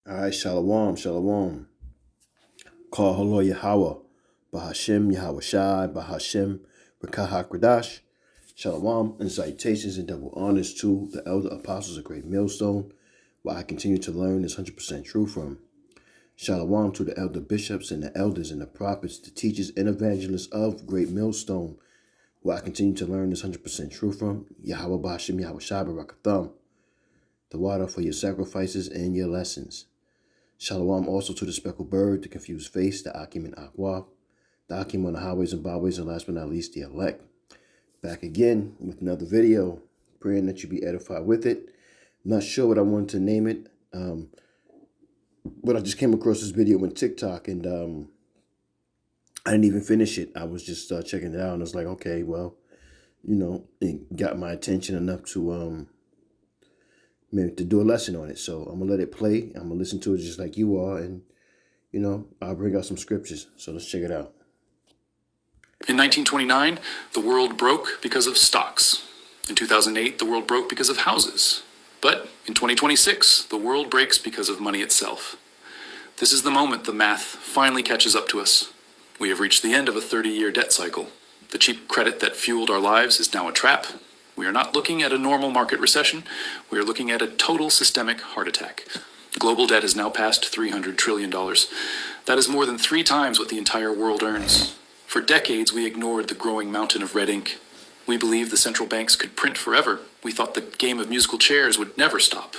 All right, Shalom, Shalom. Call Holo Yahweh, Bahashem Yahweh Shai, Bahashem Rakaha Kradash. Shalom and salutations and double honors to the elder apostles of Great Millstone, where I continue to learn this 100% true from. Shalom to the elder bishops and the elders and the prophets, the teachers and evangelists of Great Millstone, where I continue to learn this 100% true from. Yahweh Bahashem Yahweh Shai Barakatham, the water for your sacrifices and your lessons. Shalom also to the speckled bird, the confused face, the Akim and Aqua, the Akim on the highways and byways, and last but not least, the elect. Back again with another video, praying that you be edified with it. Not sure what I wanted to name it, but I just came across this video on TikTok, and I didn't even finish it. I was just checking it out, and I was like, okay, well, it got my attention enough to maybe to do a lesson on it. So I'm gonna let it play. I'm gonna listen to it just like you are, and I'll bring out some scriptures. So let's check it out. In 1929, the world broke because of stocks. In 2008, the world broke because of houses. But in 2026, the world breaks because of money itself. This is the moment the math finally catches up to us. We have reached the end of a 30-year debt cycle. The cheap credit that fueled our lives is now a trap. We are not looking at a normal market recession. We are looking at a total systemic heart attack. Global debt has now passed $300 trillion. That is more than 3 times what the entire world earns. For decades, we ignored the growing mountain of red ink. We believed the central banks could print forever. We thought the game of musical chairs would never stop.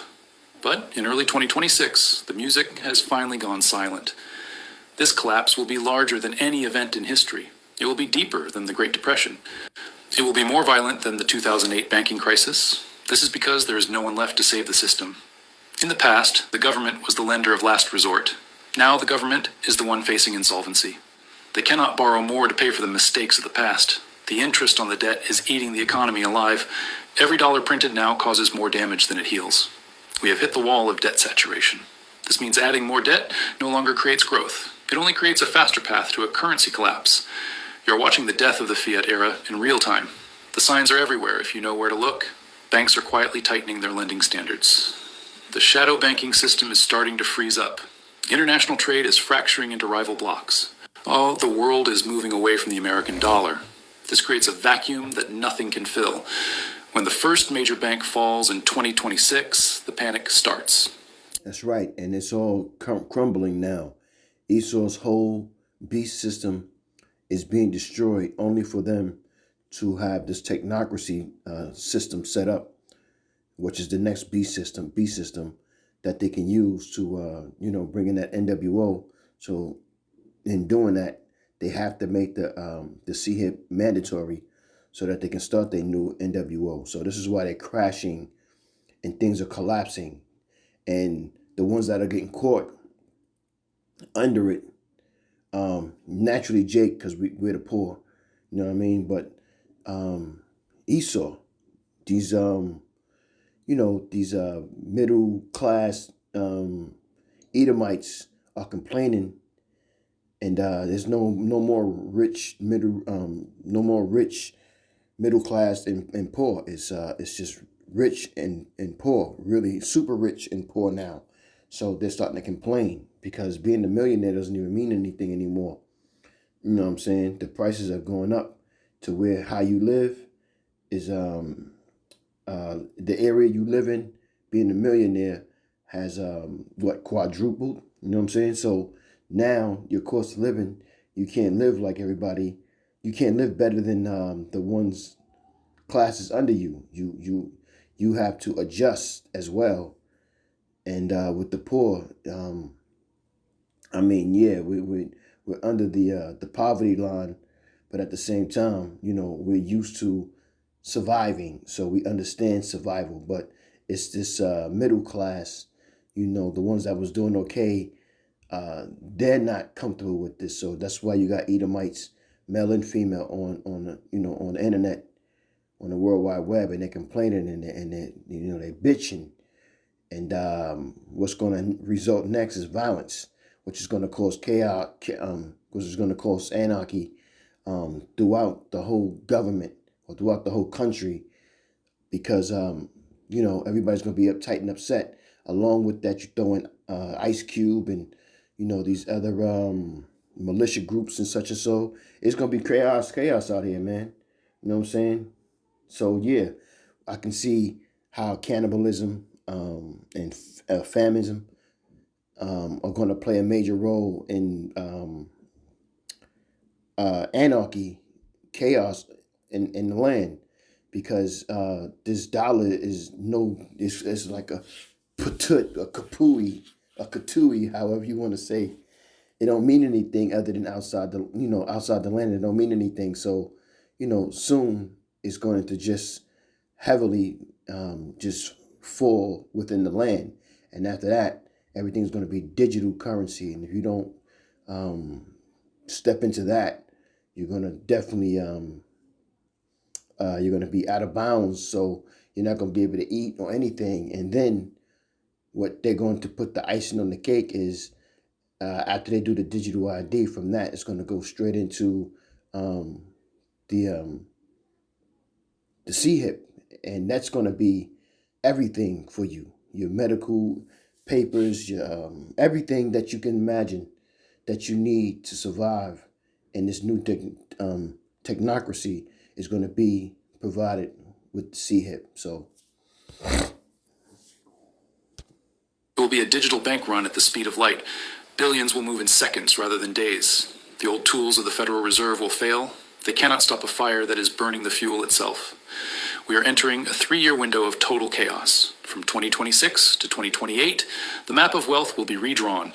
But in early 2026, the music has finally gone silent. This collapse will be larger than any event in history. It will be deeper than the Great Depression. It will be more violent than the 2008 banking crisis. This is because there is no one left to save the system. In the past, the government was the lender of last resort. Now the government is the one facing insolvency. They cannot borrow more to pay for the mistakes of the past. The interest on the debt is eating the economy alive. Every dollar printed now causes more damage than it heals. We have hit the wall of debt saturation. This means adding more debt no longer creates growth. It only creates a faster path to a currency collapse. You're watching the death of the fiat era in real time. The signs are everywhere if you know where to look. Banks are quietly tightening their lending standards. The shadow banking system is starting to freeze up. International trade is fracturing into rival blocks. Oh, the world is moving away from the American dollar. This creates a vacuum that nothing can fill. When the first major bank falls in 2026, the panic starts. That's right, and it's all crumbling now. Esau's whole beast system is being destroyed only for them to have this technocracy system set up, which is the next beast system that they can use to, bring in that NWO. So in doing that, they have to make the CHIP mandatory so that they can start their new NWO. So this is why they're crashing and things are collapsing. And the ones that are getting caught under it, naturally Jake, because we're the poor, you know what I mean? But Esau, these middle class Edomites are complaining, and there's no more rich middle class and poor. It's just rich and poor, really super rich and poor now. So they're starting to complain because being a millionaire doesn't even mean anything anymore. You know what I'm saying? The prices are going up to where how you live is the area you live in. Being a millionaire has quadrupled. You know what I'm saying? So now your cost of living, you can't live like everybody. You can't live better than the ones classes under you. You have to adjust as well. And with the poor, we're under the poverty line, but at the same time, we're used to surviving, so we understand survival. But it's this middle class, the ones that was doing okay, they're not comfortable with this. So that's why you got Edomites, male and female, on the internet, on the World Wide Web, and they're complaining and they're bitching. And what's going to result next is violence, which is going to cause chaos, which is going to cause anarchy throughout the whole government or throughout the whole country, because everybody's going to be uptight and upset. Along with that, you're throwing Ice Cube and these other militia groups and such and so. It's gonna be chaos out here, man. You know what I'm saying? So yeah, I can see how cannibalism and faminism are going to play a major role in anarchy, chaos in the land, because this dollar is it's like a patut, a kapui, a katui, however you want to say. It don't mean anything other than outside the land. It don't mean anything. So, soon it's going to just heavily just fall within the land, and after that, everything's going to be digital currency. And if you don't step into that, you're going to definitely you're going to be out of bounds. So you're not going to be able to eat or anything. And then what they're going to put the icing on the cake is after they do the digital ID, from that it's going to go straight into the the CHIP, and that's going to be everything for you. Your medical papers, your everything that you can imagine that you need to survive in this new technocracy is going to be provided with the CHIP. So It will be a digital bank run at the speed of light. Billions will move in seconds rather than days. The old tools of the Federal Reserve will fail. They cannot stop a fire that is burning the fuel itself. We are entering a 3-year window of total chaos. From 2026 to 2028, the map of wealth will be redrawn.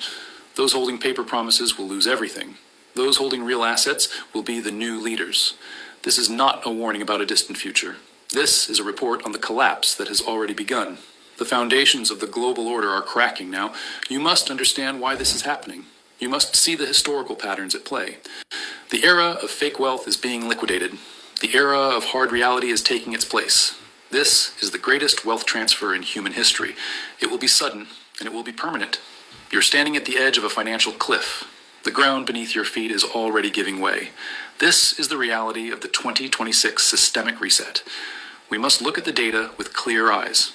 Those holding paper promises will lose everything. Those holding real assets will be the new leaders. This is not a warning about a distant future. This is a report on the collapse that has already begun. The foundations of the global order are cracking now. You must understand why this is happening. You must see the historical patterns at play. The era of fake wealth is being liquidated. The era of hard reality is taking its place. This is the greatest wealth transfer in human history. It will be sudden, and it will be permanent. You're standing at the edge of a financial cliff. The ground beneath your feet is already giving way. This is the reality of the 2026 systemic reset. We must look at the data with clear eyes.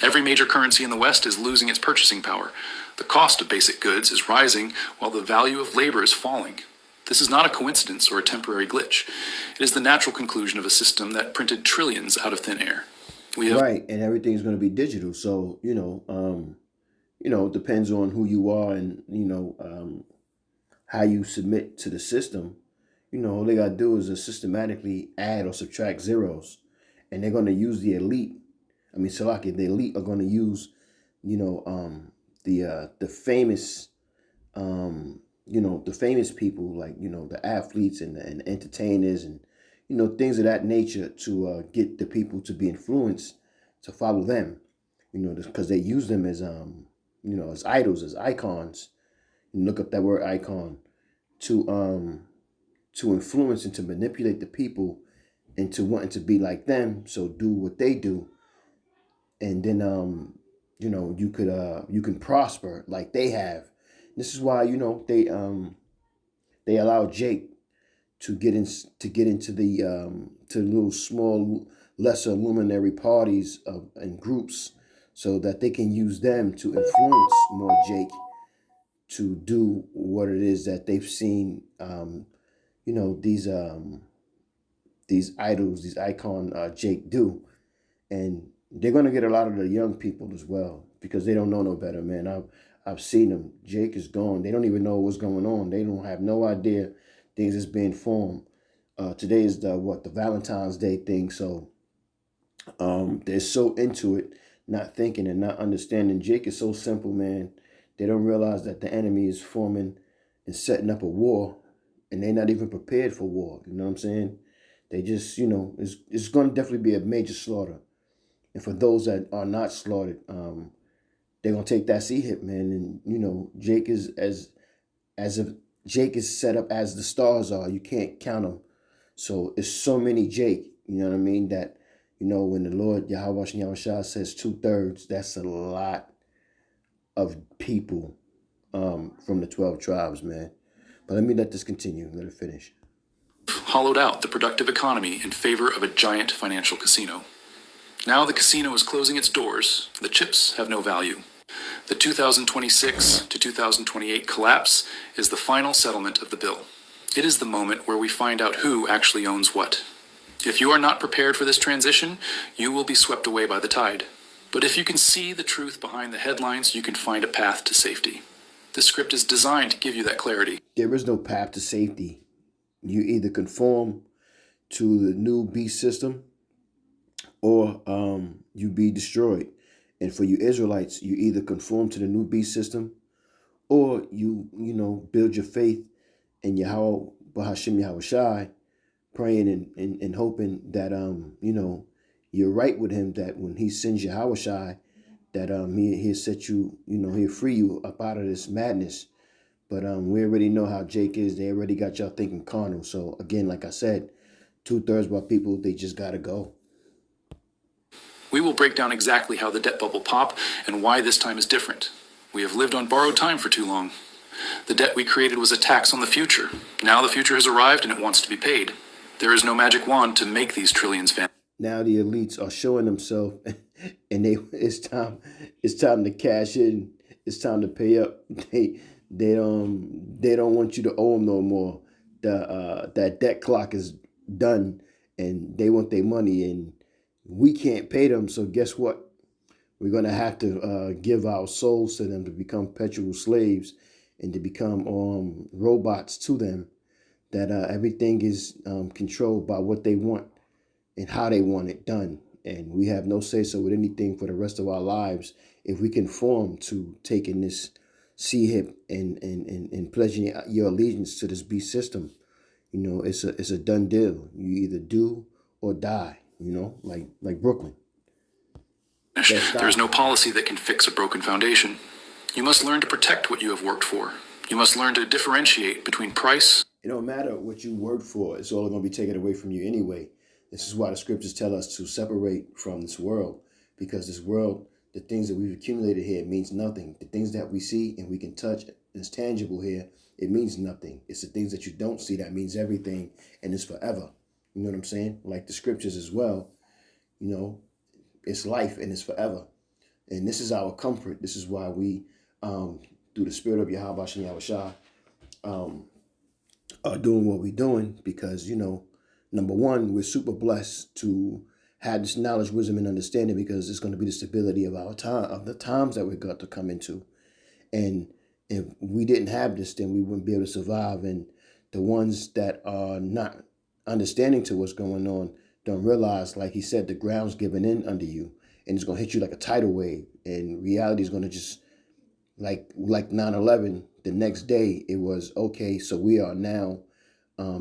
Every major currency in the West is losing its purchasing power. The cost of basic goods is rising while the value of labor is falling. This is not a coincidence or a temporary glitch. It is the natural conclusion of a system that printed trillions out of thin air. Right, and everything's going to be digital. So it depends on who you are and how you submit to the system. All they gotta do is systematically add or subtract zeros, and they're gonna use the elite. I mean, Salaki, the elite are gonna use, the famous, the famous people, like the athletes and the entertainers and things of that nature to get the people to be influenced to follow them. Because they use them as as idols, as icons. You look up that word icon to influence and to manipulate the people into wanting to be like them. So do what they do, and then you can prosper like they have. This is why they allow Jake to get into the to little small lesser luminary parties and groups, so that they can use them to influence more Jake to do what it is that they've seen these idols, these icon Jake do. And they're gonna get a lot of the young people as well, because they don't know no better, man. I've seen them. Jake is gone. They don't even know what's going on. They don't have no idea things is being formed. Today is the Valentine's Day thing. So they're so into it, not thinking and not understanding. Jake is so simple, man. They don't realize that the enemy is forming and setting up a war, and they're not even prepared for war. You know what I'm saying? They just, it's going to definitely be a major slaughter. And for those that are not slaughtered, they're going to take that C-hit, man. And, Jake is as if Jake is set up as the stars are. You can't count them. So it's so many Jake, you know what I mean, that, when the Lord Yahweh Shah says 2/3, that's a lot of people from the 12 tribes, man. But let me let this continue. Let it finish. Hollowed out the productive economy in favor of a giant financial casino. Now the casino is closing its doors. The chips have no value. The 2026 to 2028 collapse is the final settlement of the bill. It is the moment where we find out who actually owns what. If you are not prepared for this transition, you will be swept away by the tide. But if you can see the truth behind the headlines, you can find a path to safety. This script is designed to give you that clarity. There is no path to safety. You either conform to the new beast system or you be destroyed. And for you Israelites, you either conform to the new beast system or you build your faith in Yahweh Bahashim Yahweh Shai, praying and hoping that you're right with him, that when he sends Yahweh Shai, that he'll set you, he'll free you up out of this madness. But we already know how Jake is. They already got y'all thinking carnal. So again, like I said, 2/3 of our people, they just gotta go. We will break down exactly how the debt bubble popped and why this time is different. We have lived on borrowed time for too long. The debt we created was a tax on the future. Now the future has arrived and it wants to be paid. There is no magic wand to make these trillions vanish. Now the elites are showing themselves, and it's time to cash in. It's time to pay up. They don't want you to owe them no more. That debt clock is done, and they want their money, and we can't pay them. So guess what? We're gonna have to give our souls to them to become perpetual slaves and to become robots to them. That everything is controlled by what they want and how they want it done. And we have no say so with anything for the rest of our lives if we conform to taking this C-hip and pledging your allegiance to this beast system. It's a done deal. You either do or die, like Brooklyn. There is no policy that can fix a broken foundation. You must learn to protect what you have worked for. You must learn to differentiate between price. It don't matter what you work for. It's all going to be taken away from you anyway. This is why the scriptures tell us to separate from this world, because this world, the things that we've accumulated here means nothing. The things that we see and we can touch and it's tangible here, it means nothing. It's the things that you don't see that means everything, and it's forever. You know what I'm saying? Like the scriptures as well, it's life and it's forever. And this is our comfort. This is why we, through the spirit of Yahweh Shem Yahweh Shai, are doing what we're doing, because, number one, we're super blessed to have this knowledge, wisdom, and understanding, because it's going to be the stability of our time, of the times that we're going to come into. And if we didn't have this, then we wouldn't be able to survive. And the ones that are not understanding to what's going on don't realize, like he said, the ground's giving in under you, and it's going to hit you like a tidal wave. And reality is going to just, like 9/11, the next day it was, okay, so we are now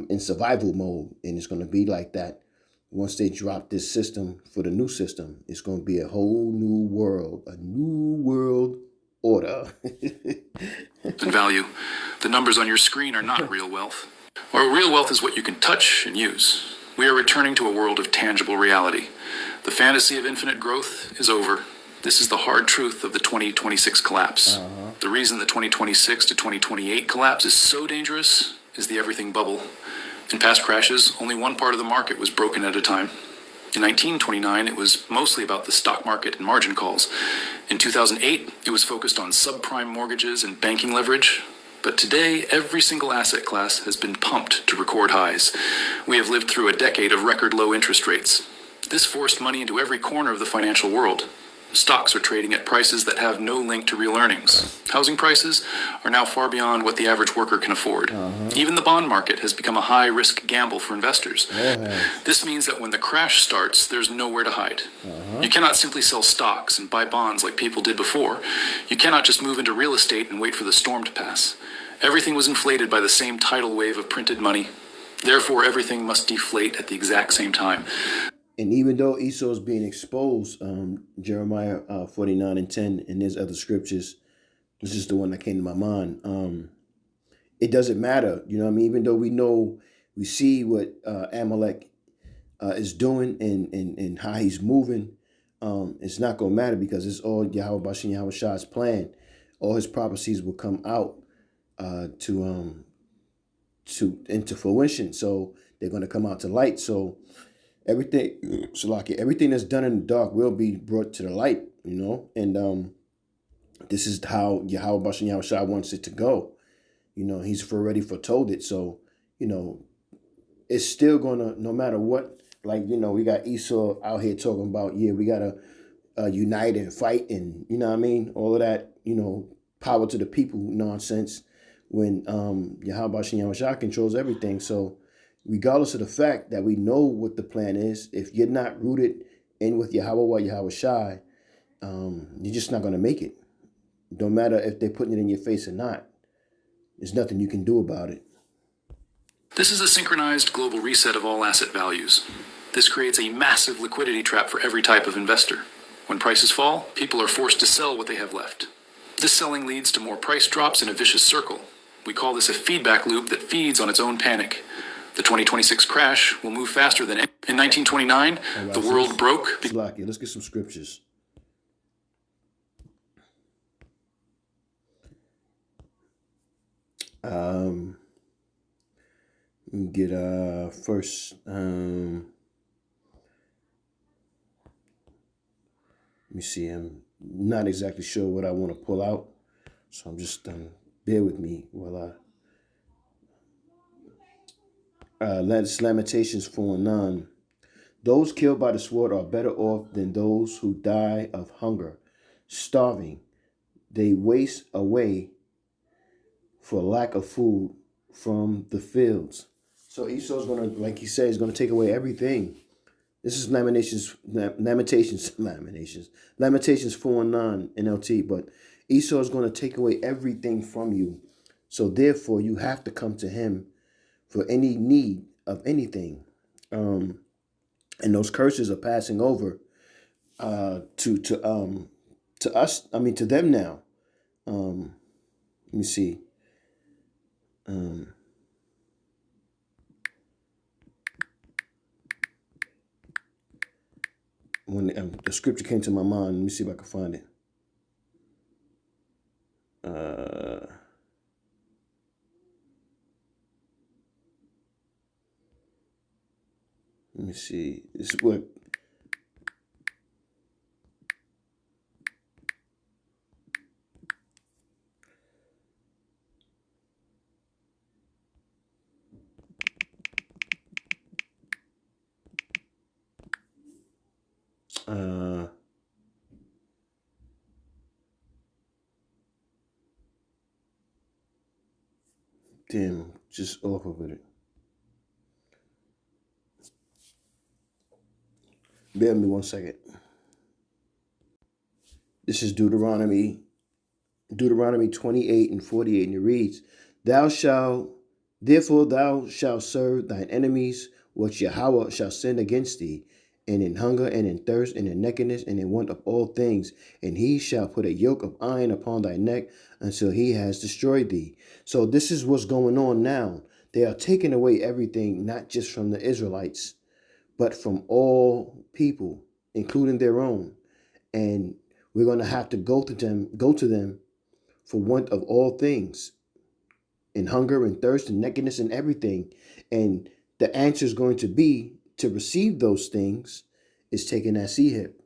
in survival mode, and it's going to be like that. Once they drop this system for the new system, it's going to be a whole new world, a new world order. And value. The numbers on your screen are not real wealth. Or real wealth is what you can touch and use. We are returning to a world of tangible reality. The fantasy of infinite growth is over. This is the hard truth of the 2026 collapse. The reason the 2026 to 2028 collapse is so dangerous is the everything bubble. In past crashes, only one part of the market was broken at a time. In 1929, it was mostly about the stock market and margin calls. In 2008, it was focused on subprime mortgages and banking leverage. But today, every single asset class has been pumped to record highs. We have lived through a decade of record low interest rates. This forced money into every corner of the financial world. Stocks are trading at prices that have no link to real earnings. Housing prices are now far beyond what the average worker can afford. Even the bond market has become a high-risk gamble for investors. This means that when the crash starts, there's nowhere to hide. You cannot simply sell stocks and buy bonds like people did before. You cannot just move into real estate and wait for the storm to pass. Everything was inflated by the same tidal wave of printed money. Therefore, everything must deflate at the exact same time. And even though Esau is being exposed, Jeremiah 49:10, and there's other scriptures, this is the one that came to my mind. It doesn't matter, even though we see what Amalek is doing and how he's moving, it's not going to matter, because it's all Yahweh Bashin Yahweh Shah's plan. All his prophecies will come out into fruition. So they're going to come out to light. So everything that's done in the dark will be brought to the light, and This is how Yahweh Bashan Yahushua wants it to go. He's already foretold it. So, it's still gonna, no matter what, like, we got Esau out here talking about, yeah, we gotta unite and fight, and what I mean, all of that, power to the people nonsense, when Yahweh Bashan Yahushua controls everything. So regardless of the fact that we know what the plan is, if you're not rooted in with Yahweh Yahushua, you're just not gonna make it. No matter if they're putting it in your face or not, there's nothing you can do about it. This is a synchronized global reset of all asset values. This creates a massive liquidity trap for every type of investor. When prices fall, people are forced to sell what they have left. This selling leads to more price drops in a vicious circle. We call this a feedback loop that feeds on its own panic. The 2026 crash will move faster than in 1929. Right, the world broke. Let's get some scriptures. Get first. Let me see. I'm not exactly sure what I want to pull out, so I'm just bear with me while Lamentations 4:9. Those killed by the sword are better off than those who die of hunger, starving. They waste away for lack of food from the fields. So Esau's gonna, like he said, he's gonna take away everything. This is Lamentations 4:9 NLT. But Esau is gonna take away everything from you. So therefore, you have to come to him for any need of anything. And those curses are passing over to us. I mean, to them now. Let me see. When the scripture came to my mind, let me see if I can find it. Let me see. This is what. Damn, just off of it. Bear with me 1 second. This is Deuteronomy 28:48, and it reads, Therefore thou shalt serve thine enemies, which Yahweh shall send against thee, and in hunger, and in thirst, and in nakedness, and in want of all things. And he shall put a yoke of iron upon thy neck until he has destroyed thee. So this is what's going on now. They are taking away everything, not just from the Israelites, but from all people, including their own. And we're going to have to go to them for want of all things, in hunger and thirst and nakedness and everything. And the answer is going to be to receive those things is taking that sea hip.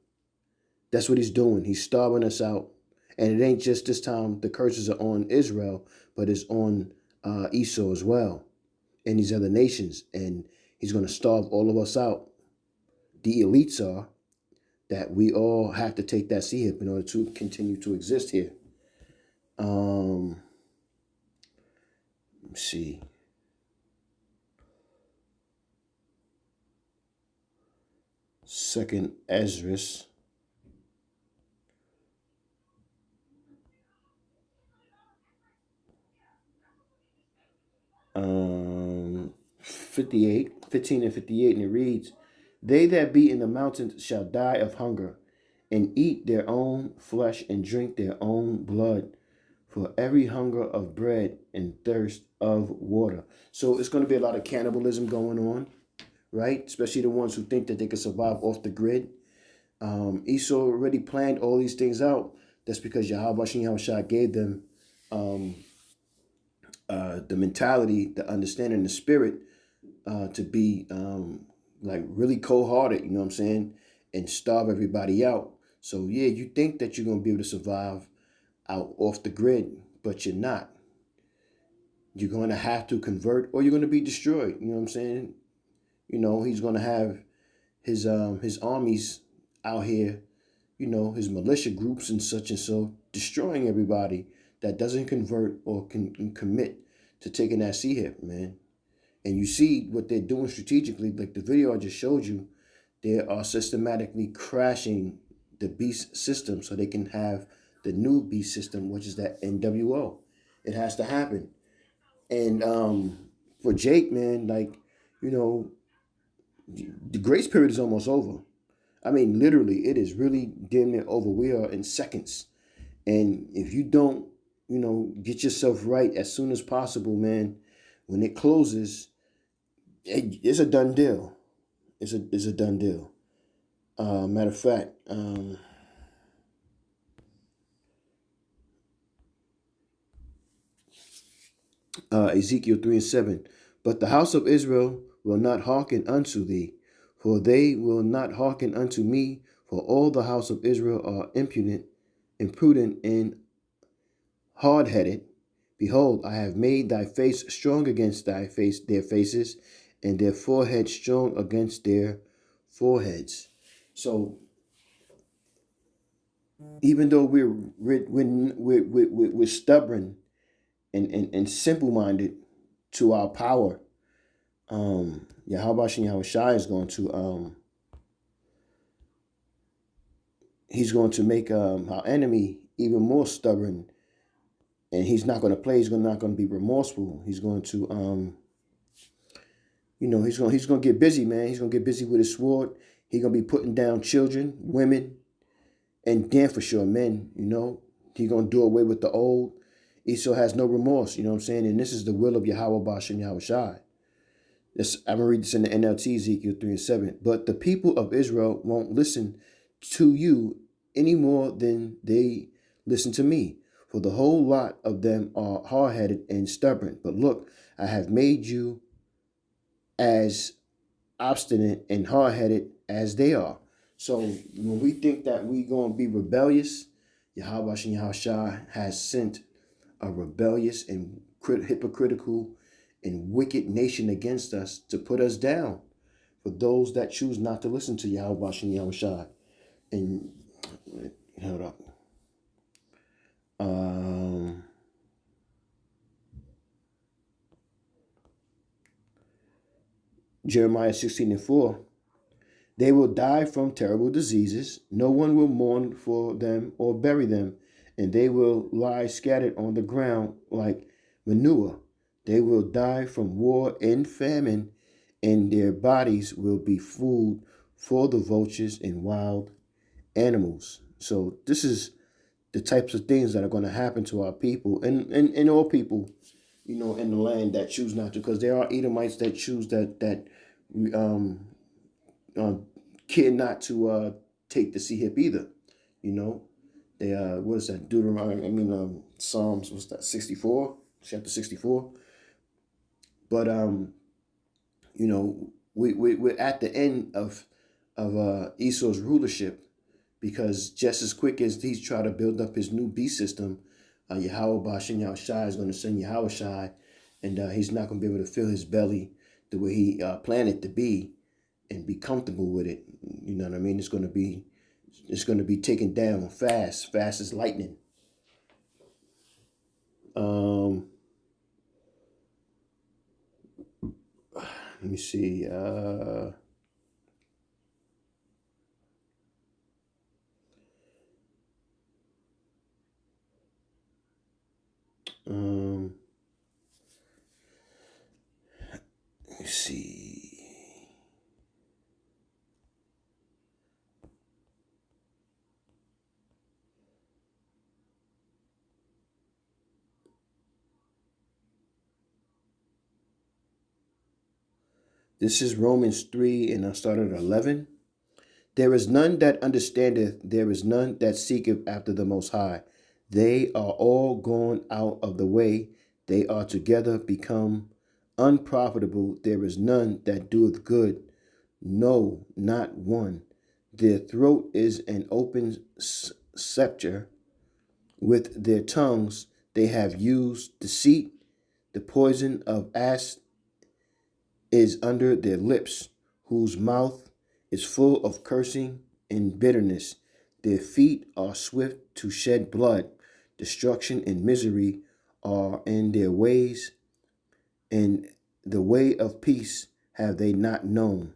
That's what he's doing. He's starving us out. And it ain't just this time the curses are on Israel, but it's on Esau as well, and these other nations. And he's going to starve all of us out. The elites are that we all have to take that sea hip in order to continue to exist here. Let's see. Second Esdras. 15 and 58, and it reads, They that be in the mountains shall die of hunger, and eat their own flesh, and drink their own blood, for every hunger of bread and thirst of water. So it's going to be a lot of cannibalism going on, right? Especially the ones who think that they can survive off the grid. Esau already planned all these things out. That's because Yahweh Yahushua gave them the mentality, the understanding, the spirit to be like really cold-hearted, you know what I'm saying, and starve everybody out. So yeah, you think that you're going to be able to survive out off the grid, but you're not. You're going to have to convert or you're going to be destroyed. You know what I'm saying? He's going to have his armies out here, his militia groups and so, destroying everybody that doesn't convert or can commit to taking that sea hip, man. And you see what they're doing strategically, like the video I just showed you. They are systematically crashing the beast system so they can have the new beast system, which is that NWO. It has to happen. And for Jake, man, the grace period is almost over. I mean, literally, it is really damn near over. We are in seconds. And if you don't, get yourself right as soon as possible, man, when it closes, it's a done deal. It's a done deal. Matter of fact, Ezekiel 3:7. But the house of Israel will not hearken unto thee, for they will not hearken unto me, for all the house of Israel are imprudent, and hard-headed. Behold, I have made thy face strong against their faces, and their forehead strong against their foreheads. So even though we're stubborn and simple-minded to our power, Yahweh Shai is going to he's going to make our enemy even more stubborn, and he's not going to play. He's not going to be remorseful. He's going to he's going to get busy, man. He's going to get busy with his sword. He's going to be putting down children, women, and damn for sure men. He's going to do away with the old. Esau has no remorse. You know what I'm saying? And this is the will of Yahweh Bashem Yahweh Shai. I'm going to read this in the NLT, Ezekiel 3:7. But the people of Israel won't listen to you any more than they listen to me. For the whole lot of them are hard-headed and stubborn. But look, I have made you as obstinate and hard-headed as they are. So when we think that we're going to be rebellious, Yahweh and Yahushua has sent a rebellious and hypocritical and wicked nation against us to put us down for those that choose not to listen to Yahweh and Yahushua. And hold up. Jeremiah 16:4. They will die from terrible diseases. No one will mourn for them or bury them, and they will lie scattered on the ground like manure. They will die from war and famine, and their bodies will be food for the vultures and wild animals. So this is the types of things that are going to happen to our people and all people, in the land that choose not to, because there are Edomites that choose that care not to take the sea hip either. They what is that? Deuteronomy? Psalms. What's that? 64, chapter 64. But we're at the end of Esau's rulership, because just as quick as he's trying to build up his new beast system, Yahweh Bashem Yahushai is going to send Yahweh Shai, and he's not going to be able to fill his belly the way he planned it to be and be comfortable with it. You know what I mean? It's going to be taken down fast as lightning. Let me see. Let me see. This is Romans 3, and I started at 11. There is none that understandeth, there is none that seeketh after the Most High. They are all gone out of the way. They are together become unprofitable. There is none that doeth good, no, not one. Their throat is an open sepulchre. With their tongues they have used deceit. The poison of asp is under their lips, whose mouth is full of cursing and bitterness. Their feet are swift to shed blood. Destruction and misery are in their ways, and the way of peace have they not known.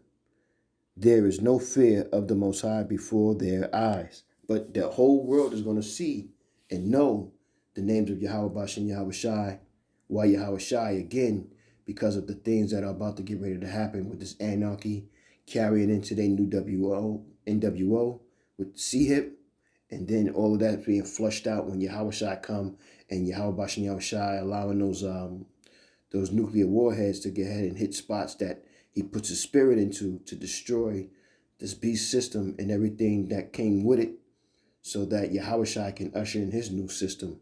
There is no fear of the Most High before their eyes. But the whole world is going to see and know the names of Yahweh Bashem, Yahweh Shai, why Yahweh Shai again, because of the things that are about to get ready to happen with this anarchy, carrying into their new NWO with CHIP, and then all of that being flushed out when Yahweh Shai come and Yahweh Bashem, Yahweh Shai allowing those nuclear warheads to get ahead and hit spots that he puts his spirit into to destroy this beast system and everything that came with it, so that Yahweh Shai can usher in his new system,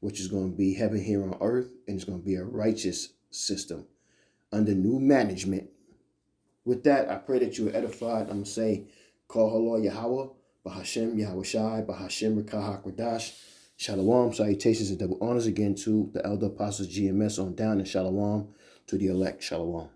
which is going to be heaven here on earth, and it's going to be a righteous system under new management. With that, I pray that you are edified. I'm going to say, Call Halor Yahweh, Bahashem Yahweh Shai, Bahashem Rekah HaKodash. Shalom, salutations and double honors again to the elder apostles GMS on down, and shalom to the elect. Shalom.